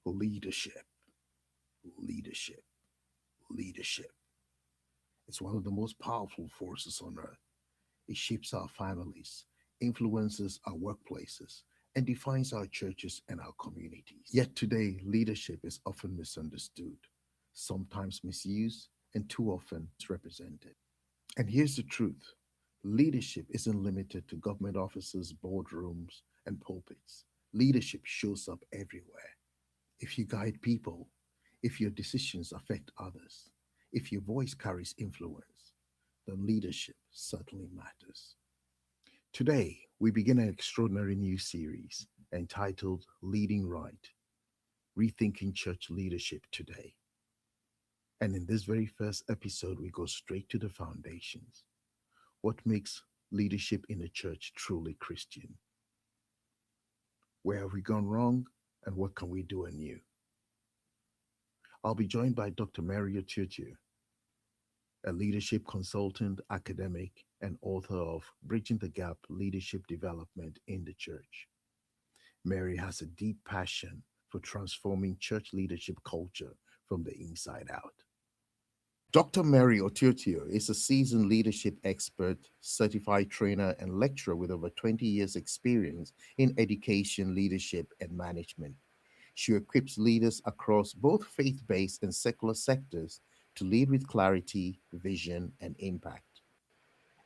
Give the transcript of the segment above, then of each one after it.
Leadership, leadership, leadership. It's one of the most powerful forces on earth. It shapes our families, influences our workplaces, and defines our churches and our communities. Yet today, leadership is often misunderstood, sometimes misused, and too often misrepresented. And here's the truth: leadership isn't limited to government offices, boardrooms, and pulpits. Leadership shows up everywhere. If you guide people, if your decisions affect others, if your voice carries influence, then leadership certainly matters. Today, we begin an extraordinary new series entitled Leading Right, Rethinking Church Leadership Today. And in this very first episode, we go straight to the foundations. What makes leadership in a church truly Christian? Where have we gone wrong, and what can we do anew? I'll be joined by Dr. Mary Otiotio, a leadership consultant, academic, and author of Bridging the Gap Leadership Development in the Church. Mary has a deep passion for transforming church leadership culture from the inside out. Dr. Mary Otiotio is a seasoned leadership expert, certified trainer, and lecturer with over 20 years' experience in education, leadership, and management. She equips leaders across both faith-based and secular sectors to lead with clarity, vision, and impact.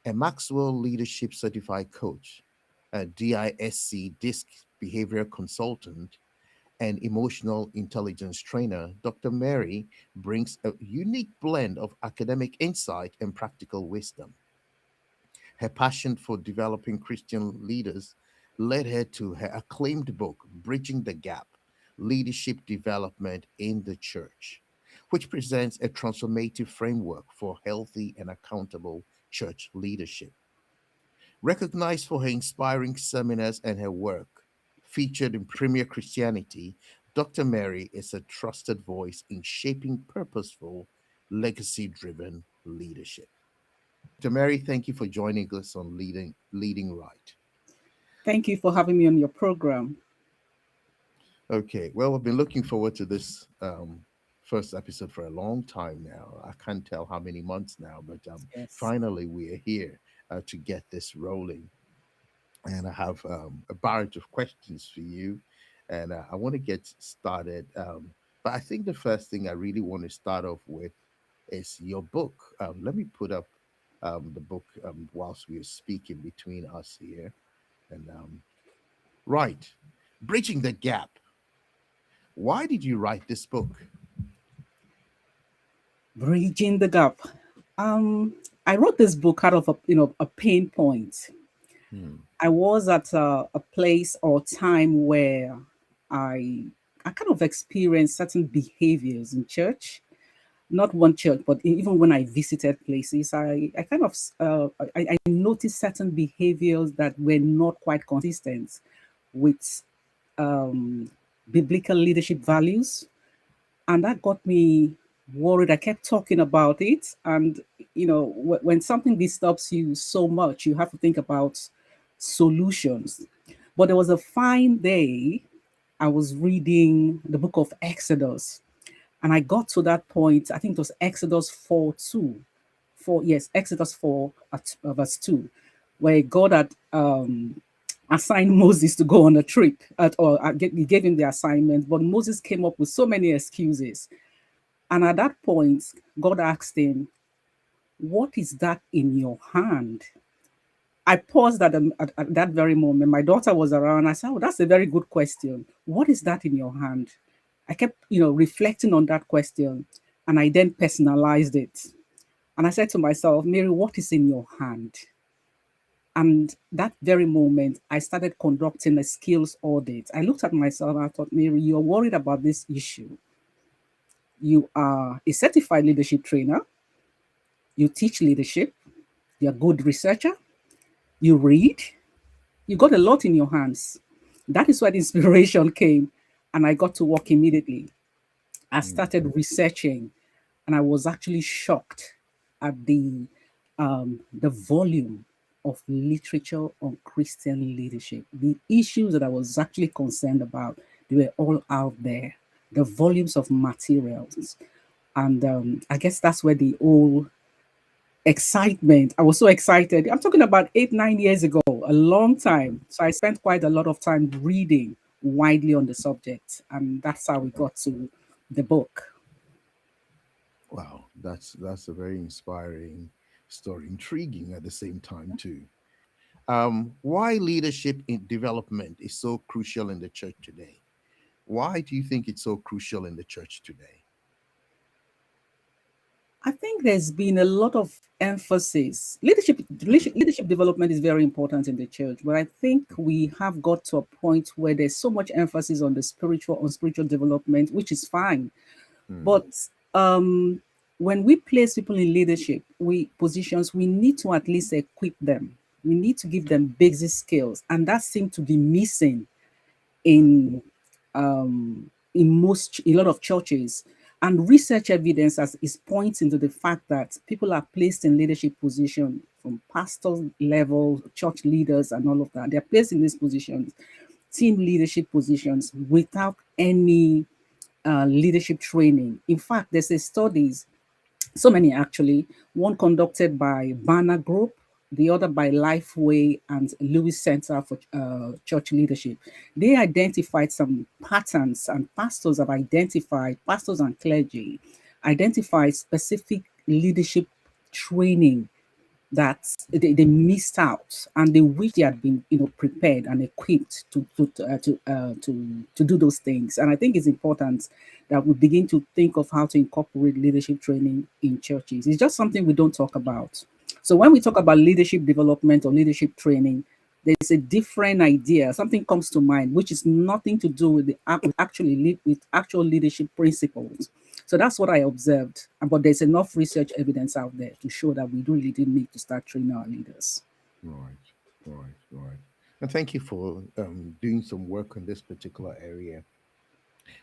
A Maxwell Leadership Certified Coach, a DISC behavioral consultant, and emotional intelligence trainer, Dr. Mary brings a unique blend of academic insight and practical wisdom. Her passion for developing Christian leaders led her to her acclaimed book, Bridging the Gap: Leadership Development in the Church, which presents a transformative framework for healthy and accountable church leadership. Recognized for her inspiring seminars and her work featured in Premier Christianity, Dr. Mary is a trusted voice in shaping purposeful, legacy driven leadership. Dr. Mary, thank you for joining us on Leading Right. Thank you for having me on your program. Okay, well, I've been looking forward to this first episode for a long time now. I can't tell how many months now, but Yes. finally we are here to get this rolling. And I have a barrage of questions for you, and I want to get started. But I think the first thing I really want to start off with is your book. Let me put up the book whilst we are speaking between us here. And right, Bridging the Gap. Why did you write this book? Bridging the gap. Um, I wrote this book out of a pain point. Hmm. I was at a place or time where I I kind of experienced certain behaviors in church. Not one church, but even when I visited places, I kind of I noticed certain behaviors that were not quite consistent with um, biblical leadership values, and that got me worried. I kept talking about it, and when something disturbs you so much, you have to think about solutions. But there was a fine day, I was reading the book of Exodus, and I got to that point. I think it was Exodus 4:2, 4, yes, Exodus 4 at verse 2, where God had assigned Moses to go on a trip, he gave him the assignment, but Moses came up with so many excuses. And at that point, God asked him, "What is that in your hand?" I paused at that very moment. My daughter was around. I said, "Oh, that's a very good question. What is that in your hand?" I kept, reflecting on that question, and I then personalized it. And I said to myself, "Mary, what is in your hand?" And that very moment, I started conducting a skills audit. I looked at myself and I thought, "Mary, you're worried about this issue. You are a certified leadership trainer. You teach leadership. You're a good researcher. You read. You got a lot in your hands." That is where the inspiration came. And I got to work immediately. I Hmm. started researching, and I was actually shocked at the volume of literature on Christian leadership. The issues that I was actually concerned about, they were all out there. the volumes of materials. And I guess that's where the whole excitement, I was so excited. I'm talking about 8, 9 years ago, a long time. So I spent quite a lot of time reading widely on the subject. And that's how we got to the book. Wow, that's a very inspiring story, intriguing at the same time too. Why leadership in development is so crucial in the church today? Why do you think it's so crucial in the church today? I think there's been a lot of emphasis. Leadership development is very important in the church, but I think we have got to a point where there's so much emphasis on spiritual development, which is fine. Hmm. But um, when we place people in leadership, we need to at least equip them. We need to give them basic skills, and that seems to be missing Hmm. in a lot of churches. And research evidence is pointing to the fact that people are placed in leadership position from pastor level, church leaders, and all of that. They're placed in these positions, team leadership positions, without any leadership training. In fact, there's a studies, so many actually, one conducted by Banner Group, the other by Lifeway and Lewis Center for Church Leadership. They identified some patterns, and pastors and clergy identified specific leadership training that they missed out, and they wish they had been prepared and equipped to do those things. And I think it's important that we begin to think of how to incorporate leadership training in churches. It's just something we don't talk about. So when we talk about leadership development or leadership training, there's a different idea. Something comes to mind, which is nothing to do with with actual leadership principles. So that's what I observed. But there's enough research evidence out there to show that we really did need to start training our leaders. Right, right. And thank you for doing some work on this particular area.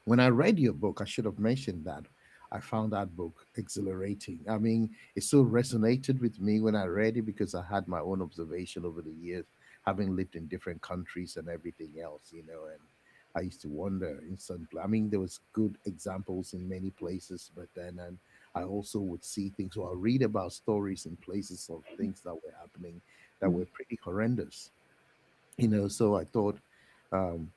When I read your book, I should have mentioned that. I found that book exhilarating. I mean, it so resonated with me when I read it because I had my own observation over the years, having lived in different countries and everything else, and I used to wonder in some. I mean, there was good examples in many places, but then and I also would see things or read about stories in places of things that were happening that were pretty horrendous. So I thought um,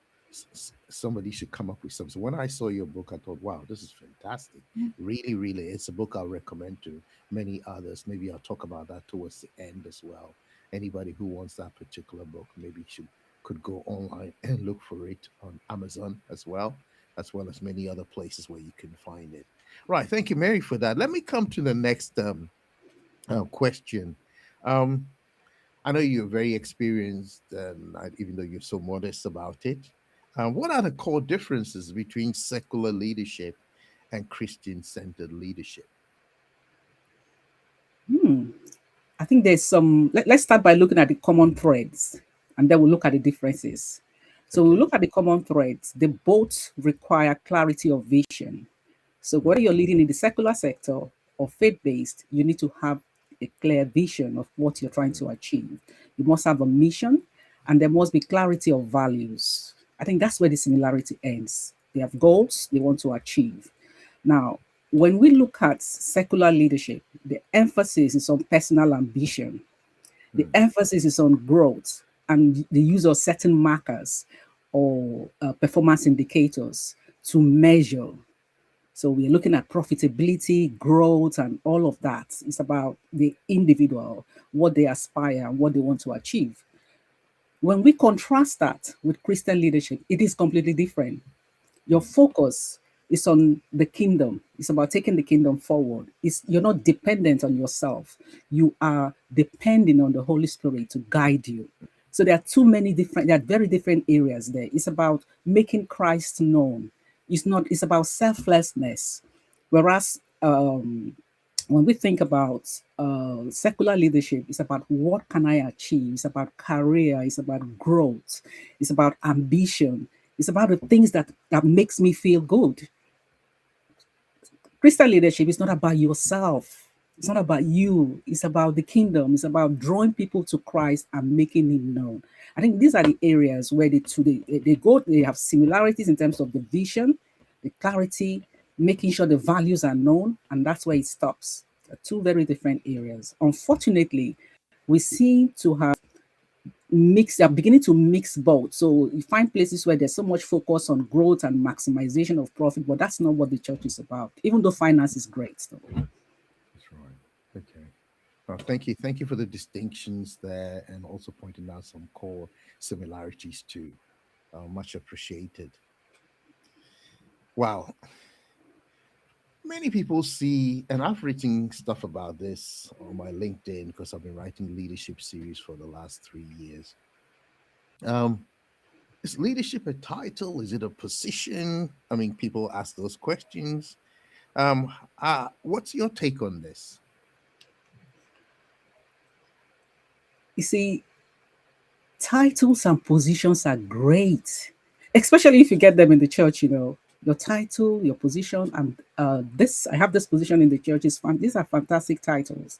somebody should come up with something. So when I saw your book, I thought, wow, this is fantastic. Really, really, it's a book I'll recommend to many others. Maybe I'll talk about that towards the end as well. Anybody who wants that particular book maybe should could go online and look for it on Amazon as well as many other places where you can find it. Right. Thank you, Mary, for that. Let me come to the next question. Um, I know you're very experienced, and even though you're so modest about it, what are the core differences between secular leadership and Christian centered leadership? Hmm. I think there's let's start by looking at the common threads, and then we'll look at the differences. So we'll Okay. look at the common threads. They both require clarity of vision. So whether Mm, you're leading in the secular sector or faith-based, you need to have a clear vision of what you're trying mm, to achieve. You must have a mission, and there must be clarity of values. I think that's where the similarity ends. They have goals they want to achieve. Now, when we look at secular leadership, the emphasis is on personal ambition. The mm, emphasis is on growth and the use of certain markers or performance indicators to measure. So we're looking at profitability, growth, and all of that. It's about the individual, what they aspire, and what they want to achieve. When we contrast that with Christian leadership, it is completely different. Your mm, focus is on the kingdom. It's about taking the kingdom forward. You're not dependent on yourself. You are depending on the Holy Spirit to guide you. So there are very different areas there. It's about making Christ known. It's about selflessness. Whereas when we think about secular leadership, it's about what can I achieve? It's about career. It's about growth. It's about ambition. It's about the things that makes me feel good. Christian leadership is not about yourself. It's not about you. It's about the kingdom. It's about drawing people to Christ and making him known. I think these are the areas where they have similarities in terms of the vision, the clarity, making sure the values are known, and that's where it stops. Two very different areas. Unfortunately, we seem to have mix are beginning to mix both. So you find places where there's so much focus on growth and maximization of profit, but that's not what the church is about, even though finance is great. So. That's right. Okay. Thank you for the distinctions there, and also pointing out some core similarities too. Much appreciated. Wow, many people see, and I've written stuff about this on my LinkedIn because I've been writing leadership series for the last 3 years. Um, is leadership a title? Is it a position? I mean, people ask those questions. What's your take on this? You see, titles and positions are great, especially if you get them in the church. Your title, your position, and this I have this position in the church is fun. These are fantastic titles,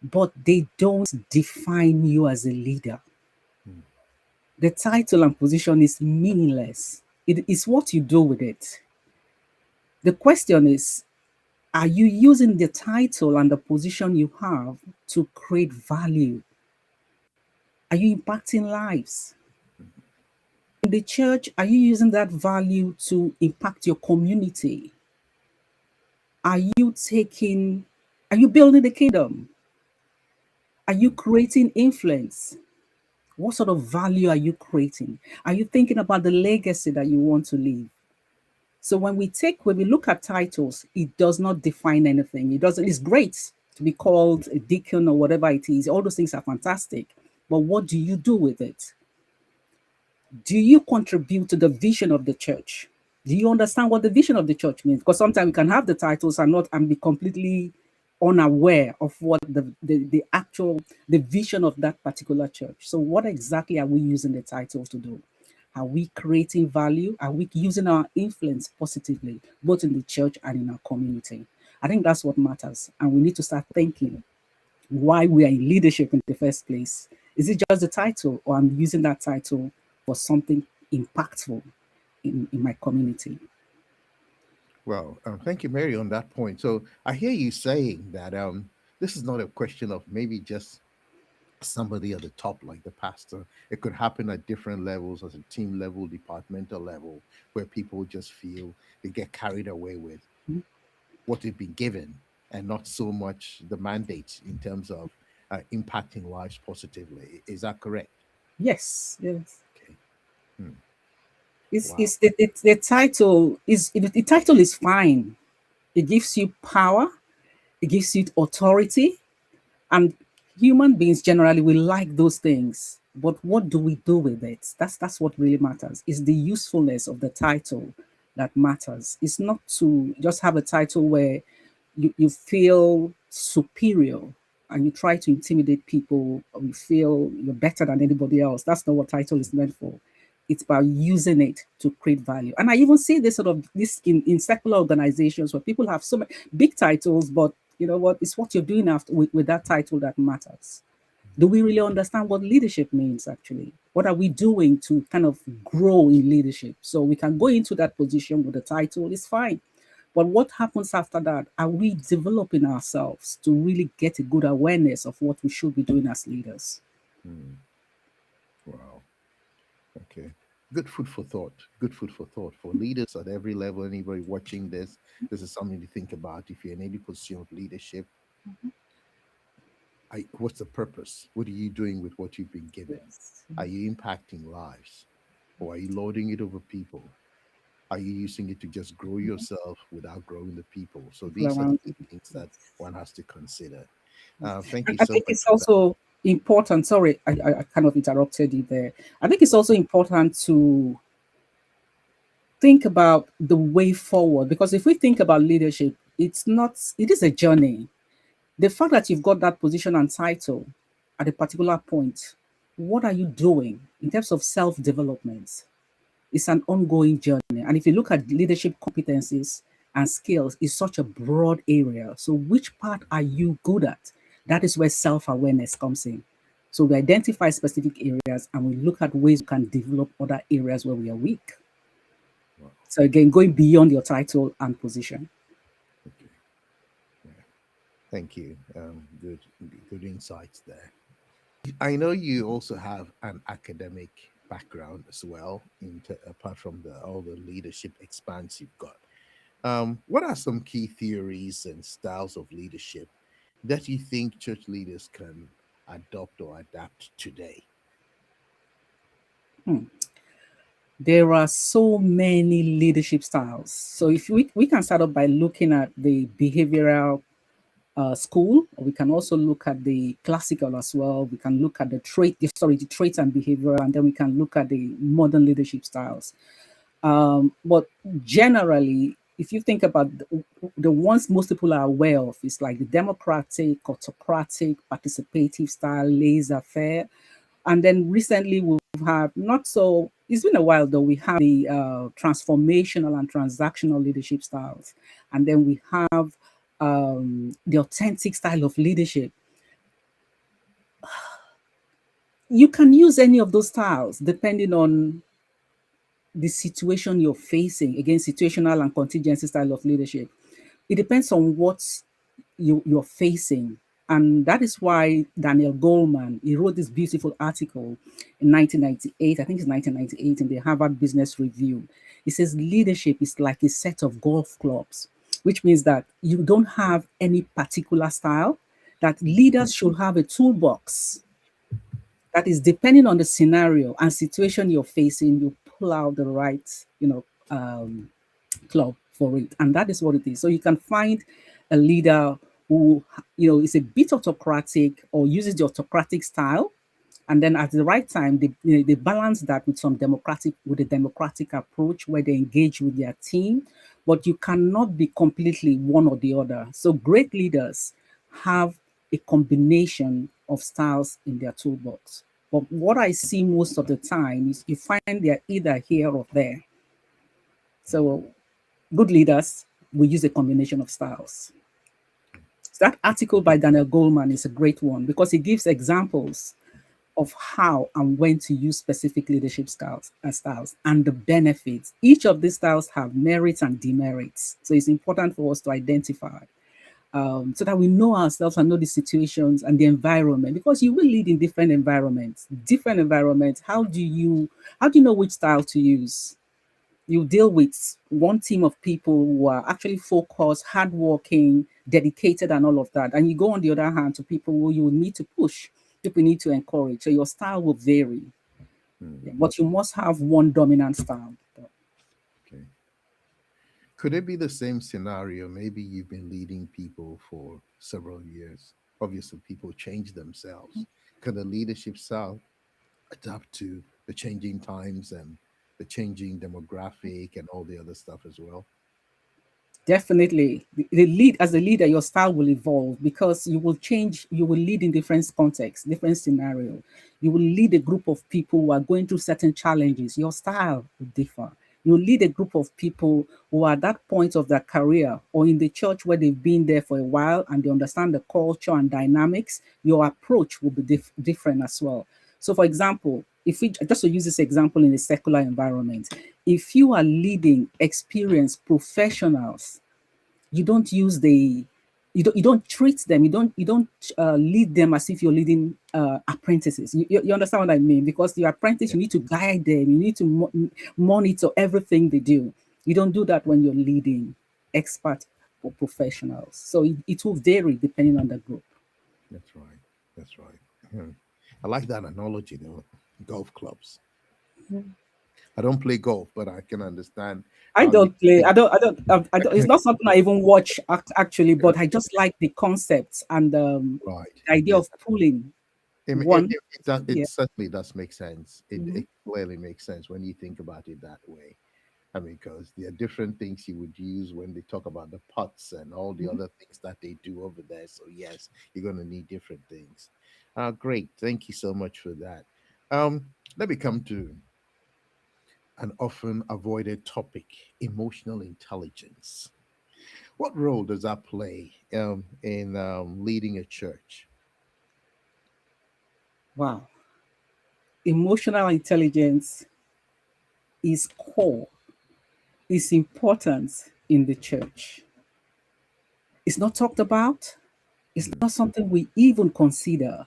but they don't define you as a leader. Hmm. The title and position is meaningless. It is what you do with it. The question is, are you using the title and the position you have to create value? Are you impacting lives? In the church, are you using that value to impact your community? Are you taking, are you building the kingdom? Are you creating influence? What sort of value are you creating? Are you thinking about the legacy that you want to leave? So when we look at titles, it does not define anything. It doesn't, it's great to be called a deacon or whatever it is. All those things are fantastic. But what do you do with it? Do you contribute to the vision of the church? Do you understand what the vision of the church means? Because sometimes we can have the titles and be completely unaware of what the actual the vision of that particular church. So what exactly are we using the titles to do? Are we creating value? Are we using our influence positively, both in the church and in our community? I think that's what matters. And we need to start thinking why we are in leadership in the first place. Is it just the title, or I'm using that title for something impactful in my community? Well, thank you, Mary, on that point. So I hear you saying that this is not a question of maybe just somebody at the top, like the pastor. It could happen at different levels, as a team level, departmental level, where people just feel they get carried away with what they've been given, and not so much the mandate in terms of impacting lives positively. Is that correct? Yes, yes. Okay. Hmm. Wow. The title is the title is fine. It gives you power, it gives you authority, and human beings generally will like those things. But what do we do with it? That's what really matters. It's the usefulness of the title that matters. It's not to just have a title where you feel superior and you try to intimidate people, or you feel you're better than anybody else. That's not what title is meant for. It's about using it to create value. And I even see this sort of this in secular organizations where people have so many big titles, but you know what? It's what you're doing after with that title that matters. Do we really understand what leadership means actually? What are we doing to kind of grow in leadership? So we can go into that position with the title, it's fine. But what happens after that? Are we developing ourselves to really get a good awareness of what we should be doing as leaders? Hmm. Wow. Okay. Good food for thought. Good food for thought for leaders at every level. Anybody watching this, this is something to think about. If you're in any position of leadership, what's the purpose? What are you doing with what you've been given? Yes. Are you impacting lives, or are you lording it over people? Are you using it to just grow yourself without growing the people? So People these are the around key you. things that Yes. one has to consider. Thank And you I so think much it's for that. also important. Sorry, I kind of interrupted you there. I think it's also important to think about the way forward, because if we think about leadership, it is a journey. The fact that you've got that position and title at a particular point, what are you doing in terms of self development? It's an ongoing journey. And if you look at leadership competencies and skills, it's such a broad area. So, which part are you good at? That is where self awareness comes in. So, we identify specific areas and we look at ways we can develop other areas where we are weak. Wow. So again, going beyond your title and position. Okay. Yeah. Thank you. Good insights there. I know you also have an academic background as well, apart from all the leadership expanse you've got. What are some key theories and styles of leadership that you think church leaders can adopt or adapt today? Hmm. There are so many leadership styles. So if we can start off by looking at the behavioral school, or we can also look at the classical as well. We can look at the traits and behavioral, and then we can look at the modern leadership styles. But generally, if you think about the ones most people are aware of, it's like the democratic, autocratic, participative style, laissez-faire. And then recently we've had not so, it's been a while though, we have the transformational and transactional leadership styles. And then we have the authentic style of leadership. You can use any of those styles depending on the situation you're facing. Again, situational and contingency style of leadership. It depends on what you're facing. And that is why Daniel Goleman, he wrote this beautiful article in 1998, I think it's 1998, in the Harvard Business Review. He says leadership is like a set of golf clubs, which means that you don't have any particular style, that leaders should have a toolbox that is depending on the scenario and situation you're facing, you pull out the right, club for it. And that is what it is. So you can find a leader who, is a bit autocratic or uses the autocratic style. And then at the right time, they balance that with a democratic approach where they engage with their team. But you cannot be completely one or the other. So great leaders have a combination of styles in their toolbox. But what I see most of the time is you find they're either here or there. So good leaders will use a combination of styles. So that article by Daniel Goleman is a great one because it gives examples of how and when to use specific leadership styles and the benefits. Each of these styles have merits and demerits. So it's important for us to identify so that we know ourselves and know the situations and the environment because you will lead in different environments. Different environments. How do you know which style to use? You deal with one team of people who are actually focused, hardworking, dedicated, and all of that. And you go on the other hand to people who you need to push, people you need to encourage. So your style will vary, Hmm. yeah, but you must have one dominant style. Okay. Could it be the same scenario? Maybe you've been leading people for several years. Obviously, people change themselves. Could the leadership style adapt to the changing times and the changing demographic and all the other stuff as well? Definitely, the lead as a leader, your style will evolve because you will change. You will lead in different contexts, different scenario. You will lead a group of people who are going through certain challenges. Your style will differ. You lead a group of people who are at that point of their career or in the church where they've been there for a while and they understand the culture and dynamics. Your approach will be different as well. So, for example, if we just to use this example in a secular environment, if you are leading experienced professionals, you don't use the you don't treat them, you don't lead them as if you're leading apprentices. You understand what I mean? Because the apprentice, Yeah, you need to guide them, you need to monitor everything they do. You don't do that when you're leading expert or professionals. So it will vary depending on the group. that's right. That's right. Hmm. I like that analogy, though. Golf clubs. I don't play golf, but I can understand I how you don't play. think. I don't. It's not something I even watch actually, but I just like the concepts and Right. the idea Yeah. of pulling It, one. it, it, does- Yeah. it certainly does make sense. It, Mhm. it clearly makes sense when you think about it that way. I mean, because there are different things you would use when they talk about the putts and all the Mhm. other things that they do over there. So, yes, you're going to need different things. Great. Thank you so much for that. Let me come to an often avoided topic, emotional intelligence. What role does that play in leading a church? Wow. Emotional intelligence is core. is important in the church. It's not talked about. It's Mm, not something we even consider,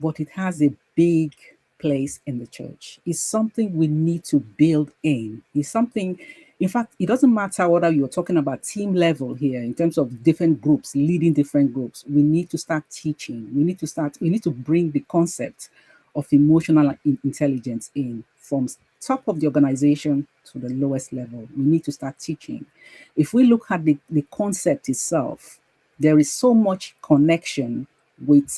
but it has a big place in the church. It's something we need to build in. It's something, in fact, it doesn't matter whether you're talking about team level here in terms of different groups, leading different groups. We need to start teaching. We need to bring the concept of emotional intelligence in from top of the organization to the lowest level. We need to start teaching. If we look at the concept itself, there is so much connection with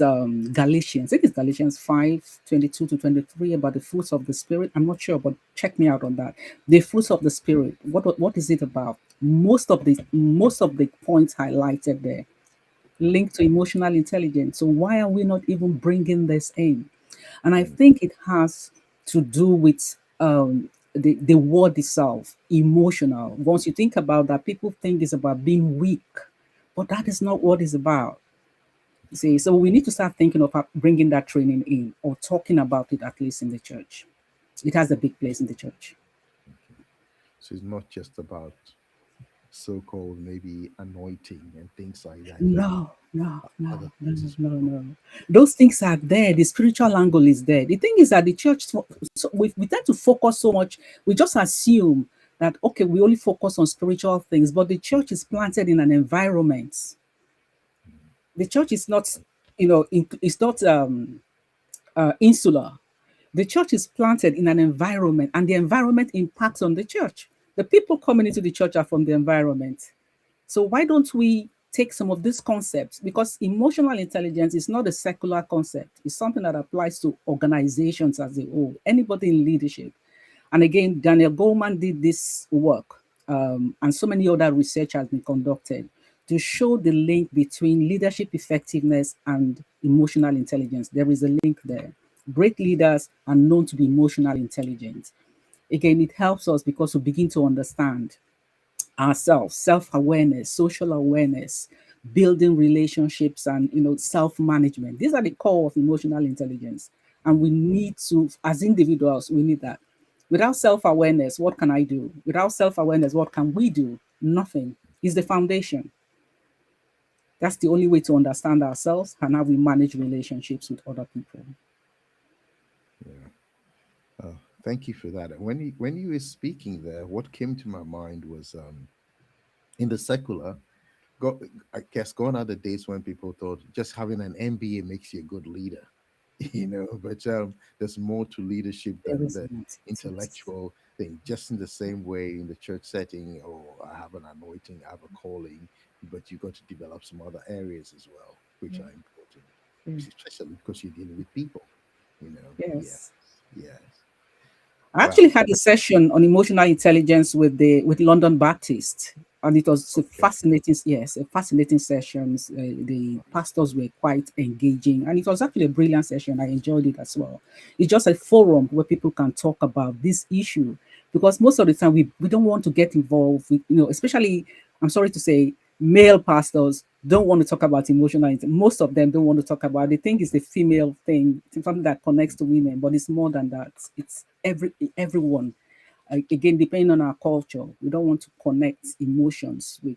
Galatians. I think it's Galatians 5:22 to 23 about the fruits of the Spirit. I'm not sure, but check me out on that. The fruits of the Spirit. What is it about? Most of the points highlighted there linked to emotional intelligence. So why are we not even bringing this in? And I mm, think it has to do with the word itself, emotional. Once you think about that, people think it's about being weak, but that is not what it's about. See, so we need to start thinking of bringing that training in or talking about it at least in the church. It has a big place in the church. okay. So it's not just about so-called maybe anointing and things like that, but No, no, no, other no, things as no, well. no. Those things are there. The spiritual angle is there. The thing is that the church, so we tend to focus so much. We just assume that, okay, we only focus on spiritual things, but the church is planted in an environment. Mm, The church is not, it's not insular. The church is planted in an environment, and the environment impacts on the church. The people coming into the church are from the environment. So why don't we take some of these concepts? Because emotional intelligence is not a secular concept. It's something that applies to organizations as a whole, anybody in leadership. And again, Daniel Goleman did this work, and so many other research has been conducted to show the link between leadership effectiveness and emotional intelligence. There is a link there. Great leaders are known to be emotional intelligent. Again, it helps us because we begin to understand ourselves, self-awareness, social awareness, building relationships, and self-management. These are the core of emotional intelligence, and we need to, as individuals, we need that. Without self-awareness, what can I do? Without self-awareness, what can we do? Nothing. Is the foundation. That's the only way to understand ourselves and how we manage relationships with other people. yeah. Thank you for that. When you were speaking there, what came to my mind was in the secular, go, I guess gone are the days when people thought just having an MBA makes you a good leader, But there's more to leadership There than is the not. Yes. intellectual thing. Just in the same way in the church setting, oh, I have an anointing, I have a calling, but you got to develop some other areas as well, which are important, Yeah. especially because you're dealing with people. Yes, Yes. yes. I actually Wow. had a session on emotional intelligence with London Baptist, and it was a Okay. fascinating sessions. The pastors were quite engaging, and it was actually a brilliant session. I enjoyed it as well. It's just a forum where people can talk about this issue because most of the time we don't want to get involved. Especially, I'm sorry to say, male pastors don't want to talk about most of them don't want to talk about it. They think it's a female thing, it's something that connects to women, but it's more than that. It's everyone. Again, depending on our culture, we don't want to connect emotions with,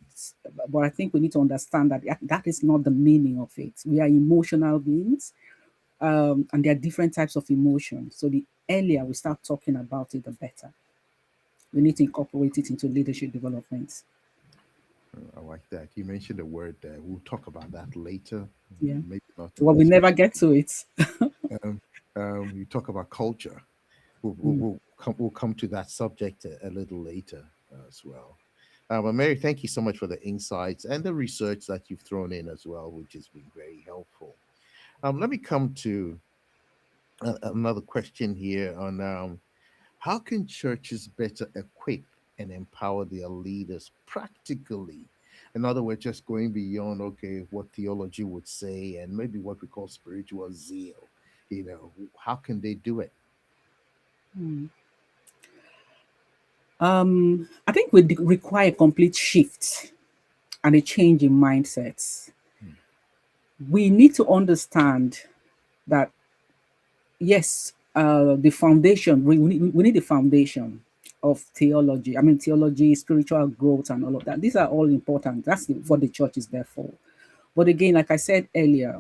but I think we need to understand that that is not the meaning of it. We are emotional beings, and there are different types of emotions. So the earlier we start talking about it, the better. We need to incorporate it into leadership development. I like that. You mentioned the word there. We'll talk about that later. Yeah. Maybe not in Well, we this. never get to it. Um, you talk about culture. We'll, we'll, Mm. we'll come to that subject a little later as well. But Mary, thank you so much for the insights and the research that you've thrown in as well, which has been very helpful. Let me come to another question here on how can churches better equip and empower their leaders practically? In other words, just going beyond, okay, what theology would say and maybe what we call spiritual zeal. How can they do it? Mm. I think we require a complete shift and a change in mindsets. Hmm, We need to understand that, yes, the foundation, we need the foundation. of theology. I mean, theology, spiritual growth, and all of that. These are all important. That's what the church is there for. But again, like I said earlier,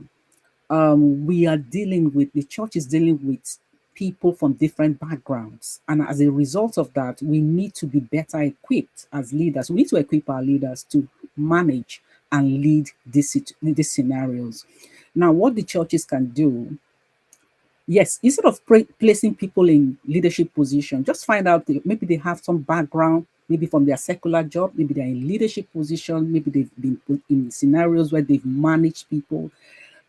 we are dealing with the church is dealing with people from different backgrounds, and as a result of that, we need to be better equipped as leaders. We need to equip our leaders to manage and lead these scenarios. Now, what the churches can do, yes, instead of placing people in leadership position, just find out maybe they have some background, maybe from their secular job, maybe they're in leadership position, maybe they've been put in scenarios where they've managed people.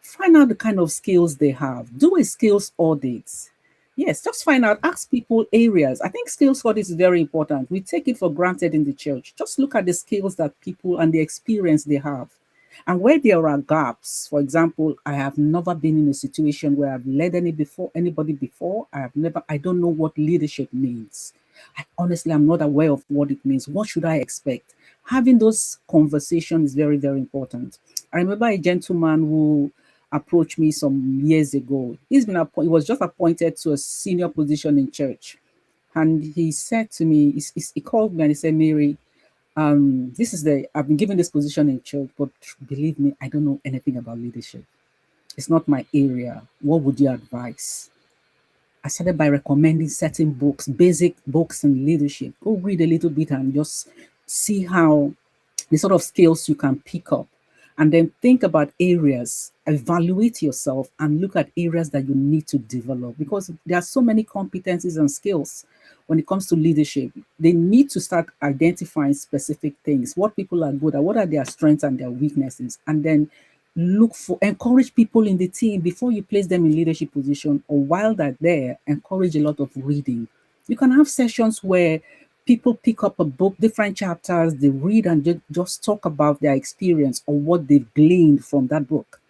Find out the kind of skills they have. Do a skills audit. Yes, just find out, ask people areas. I think skills audit is very important. We take it for granted in the church. Just look at the skills that people and the experience they have. And where there are gaps, for example, I have never been in a situation where I've led anybody before. I don't know what leadership means. I honestly am not aware of what it means. What should I expect? Having those conversations is very, very important. I remember a gentleman who approached me some years ago. He was just appointed to a senior position in church. And he said to me, he called me and he said, Mary, I've been given this position in church, but believe me, I don't know anything about leadership. It's not my area. What would you advise? I started by recommending certain books, basic books in leadership. Go read a little bit and just see how the sort of skills you can pick up. And then think about areas, evaluate yourself, and look at areas that you need to develop, because there are so many competencies and skills when it comes to leadership. They need to start identifying specific things, what people are good at, what are their strengths and their weaknesses, and then encourage people in the team before you place them in leadership position, or while they're there, encourage a lot of reading. You can have sessions where people pick up a book, different chapters, they read and just talk about their experience or what they've gleaned from that book.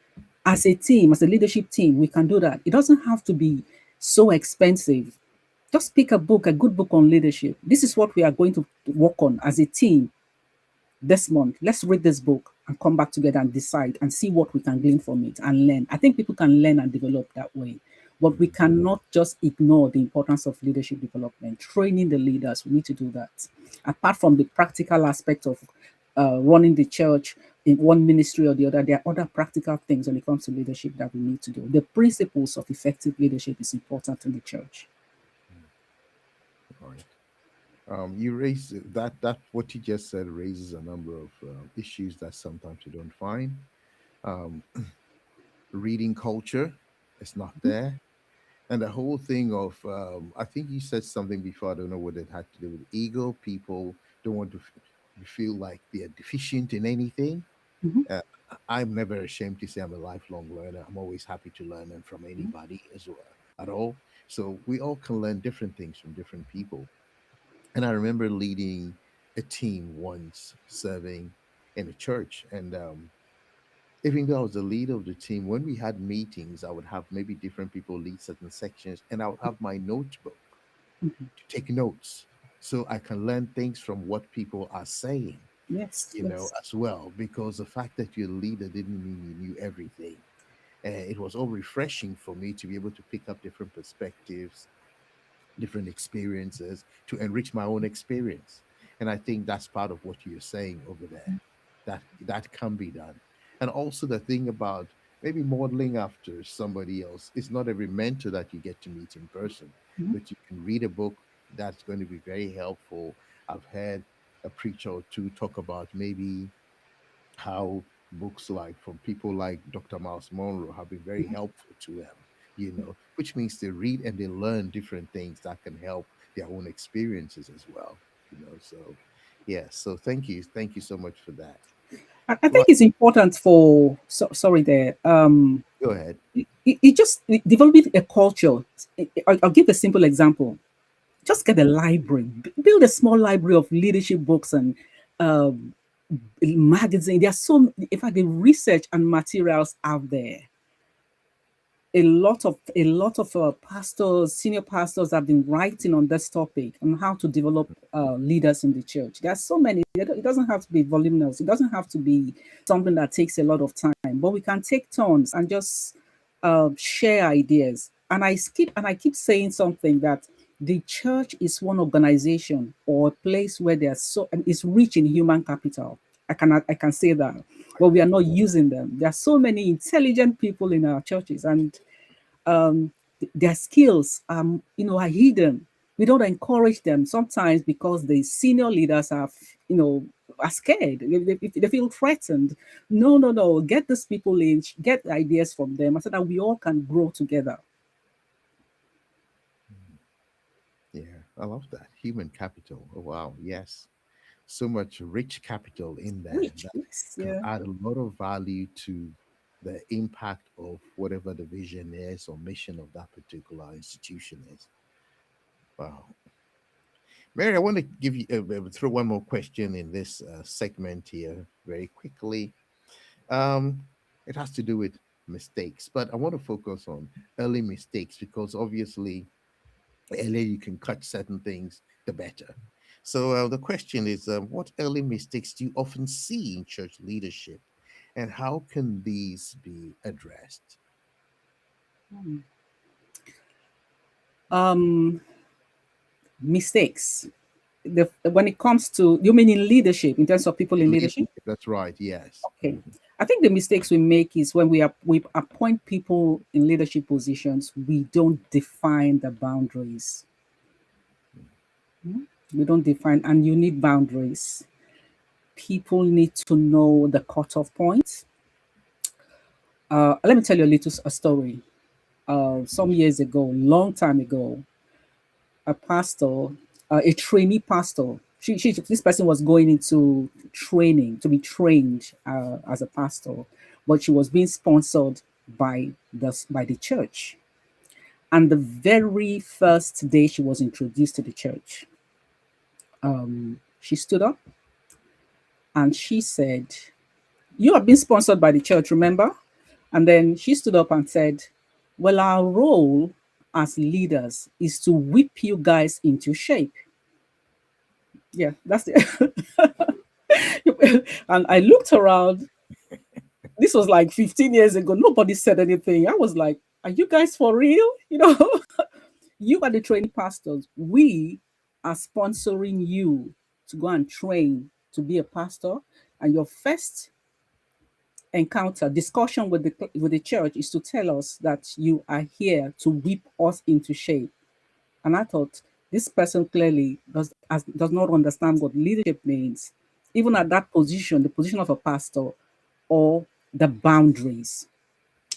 As a team, as a leadership team, we can do that. It doesn't have to be so expensive. Just pick a book, a good book on leadership. This is what we are going to work on as a team this month. Let's read this book and come back together and decide and see what we can glean from it and learn. I think people can learn and develop that way. But we cannot just ignore the importance of leadership development, training the leaders. We need to do that. Apart from the practical aspect of running the church in one ministry or the other, there are other practical things when it comes to leadership that we need to do. The principles of effective leadership is important in the church. All right. You raise that what you just said raises a number of issues that sometimes you don't find. Um, Reading culture is not there, and the whole thing of I think you said something before. I don't know what it had to do with ego. People don't want to feel like they are deficient in anything. Mhm, Uh, I'm never ashamed to say I'm a lifelong learner. I'm always happy to learn and from mhm, anybody as well at all. So we all can learn different things from different people. And I remember leading a team once, serving in a church, and even though I was the leader of the team, when we had meetings, I would have maybe different people lead certain sections, and I would have my notebook mhm. to take notes so I can learn things from what people are saying, Yes, yes. as well. Because the fact that you're a leader didn't mean you knew everything. And it was all refreshing for me to be able to pick up different perspectives, different experiences to enrich my own experience. And I think that's part of what you're saying over there. That can be done. And also the thing about maybe modeling after somebody else. It's not every mentor that you get to meet in person, Mhm, but you can read a book that's going to be very helpful. I've heard a preacher or two talk about maybe how books like from people like Dr. Miles Monroe have been very mhm. helpful to them, which means they read and they learn different things that can help their own experiences as well. So yeah, so thank you so much for that. I think Right, it's important for, sorry there, go ahead. developing a culture. I'll give a simple example. Just get a library, build a small library of leadership books and um, magazine. There are in fact, the research and materials out there. A lot of pastors, senior pastors, have been writing on this topic on how to develop leaders in the church. There are so many. It doesn't have to be voluminous. It doesn't have to be something that takes a lot of time. But we can take turns and just share ideas. And I keep saying something that The church is one organization or a place where there's so and it's rich in human capital. I can say that, but we are not using them. There are so many intelligent people in our churches, and their skills are hidden. We don't encourage them sometimes because the senior leaders are scared. They feel threatened. No, no, no. Get these people in, get ideas from them so that we all can grow together. Yeah, I love that. Human capital. Oh, wow. Yes. So much rich capital in there Rich, that yes, can yeah. add a lot of value to the impact of whatever the vision is or mission of that particular institution is. Wow. Mary, I want to give you throw one more question in this segment here very quickly. Um, it has to do with mistakes, but I want to focus on early mistakes because obviously the earlier you can catch certain things, the better. So the question is, what early mistakes do you often see in church leadership, and how can these be addressed? Um, Mistakes. When it comes to, you mean in leadership, in terms of people in leadership? Leadership, that's right. Yes. Okay. I think the mistakes we make is when we appoint people in leadership positions, we don't define the boundaries. We don't define, and you need boundaries. People need to know the cutoff point. Let me tell you a story. Some years ago, long time ago, a pastor, a trainee pastor. This person was going into training to be trained as a pastor, but she was being sponsored by the church. And the very first day she was introduced to the church, she stood up and she said, "You have been sponsored by the church, remember?" And then she stood up and said, "Well, our role as leaders is to whip you guys into shape." Yeah, that's it. And I looked around. This was like 15 years ago. Nobody said anything. I was like, "Are you guys for real?" You are the training pastors. We are sponsoring you to go and train to be a pastor. And your first encounter, discussion with the church is to tell us that you are here to whip us into shape. And I thought, this person clearly does not understand what leadership means, even at that position, the position of a pastor, or the boundaries.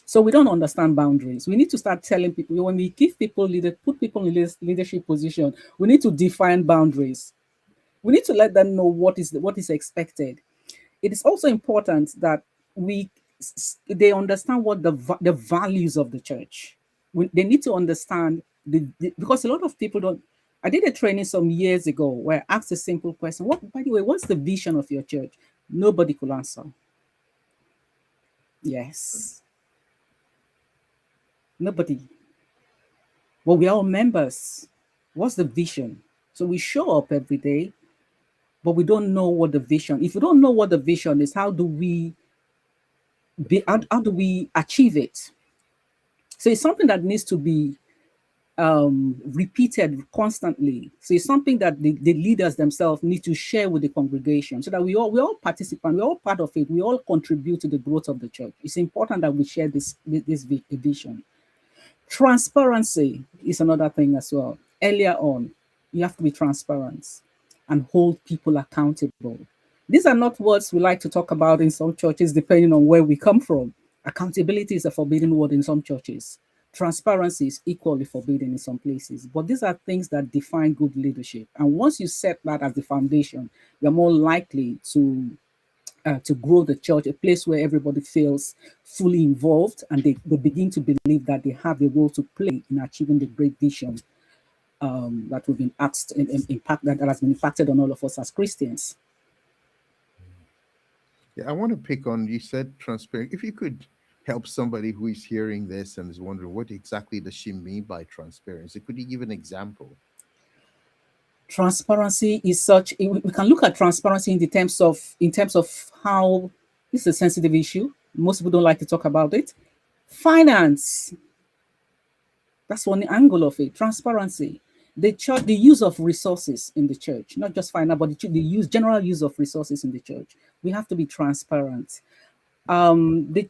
So we don't understand boundaries. We need to start telling people, when we give people put people in leadership position, we need to define boundaries. We need to let them know what is expected. It is also important that we they understand what the values of the church. They need to understand because a lot of people don't. I did a training some years ago where I asked a simple question: What, by the way, what's the vision of your church? Nobody could answer. Yes, nobody. Well, we are all members. What's the vision? So we show up every day, but we don't know what the vision. If we don't know what the vision is, how do we achieve it? So it's something that needs to be repeated constantly. So it's something that the leaders themselves need to share with the congregation, so that we all participant, we're all part of it, we all contribute to the growth of the church. It's important that we share this vision. Transparency is another thing as well. Earlier on, you have to be transparent and hold people accountable. These are not words we like to talk about in some churches, depending on where we come from. Accountability is a forbidden word in some churches. Transparency is equally forbidden in some places. But these are things that define good leadership. And once you set that as the foundation, you're more likely to grow the church, a place where everybody feels fully involved, and they begin to believe that they have a role to play in achieving the great vision that we've been asked and impact that has been impacted on all of us as Christians. Yeah, I want to pick on you said transparent. If you could help somebody who is hearing this and is wondering what exactly does she mean by transparency, could you give an example? Transparency is such we can look at transparency in terms of how this is a sensitive issue. Most people don't like to talk about it. Finance, that's one angle of it. Transparency. The church, the use of resources in the church, not just final, but the general use of resources in the church. We have to be transparent. The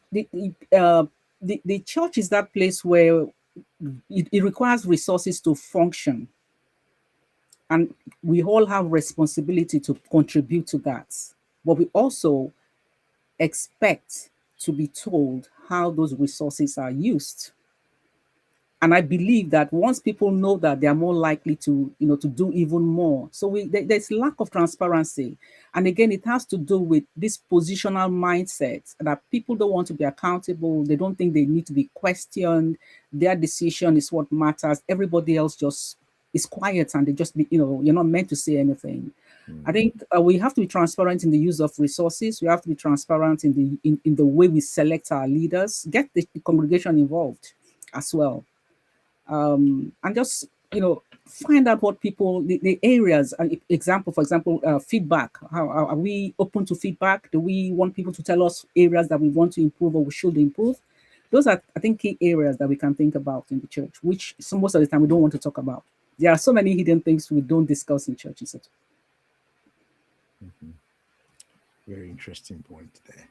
church is that place where it requires resources to function, and we all have responsibility to contribute to that. But we also expect to be told how those resources are used. And I believe that once people know that, they are more likely to, to do even more. So there's lack of transparency. And again, it has to do with this positional mindset that people don't want to be accountable. They don't think they need to be questioned. Their decision is what matters. Everybody else just is quiet, and they just be, you're not meant to say anything. I think we have to be transparent in the use of resources. We have to be transparent in the way we select our leaders. Get the congregation involved as well, and just find out what people, the areas. An example, for example, feedback. How are we open to feedback? Do we want people to tell us areas that we want to improve or we should improve? Those are, I think, key areas that we can think about in the church, which most of the time we don't want to talk about. There are so many hidden things we don't discuss in churches. Very interesting point there.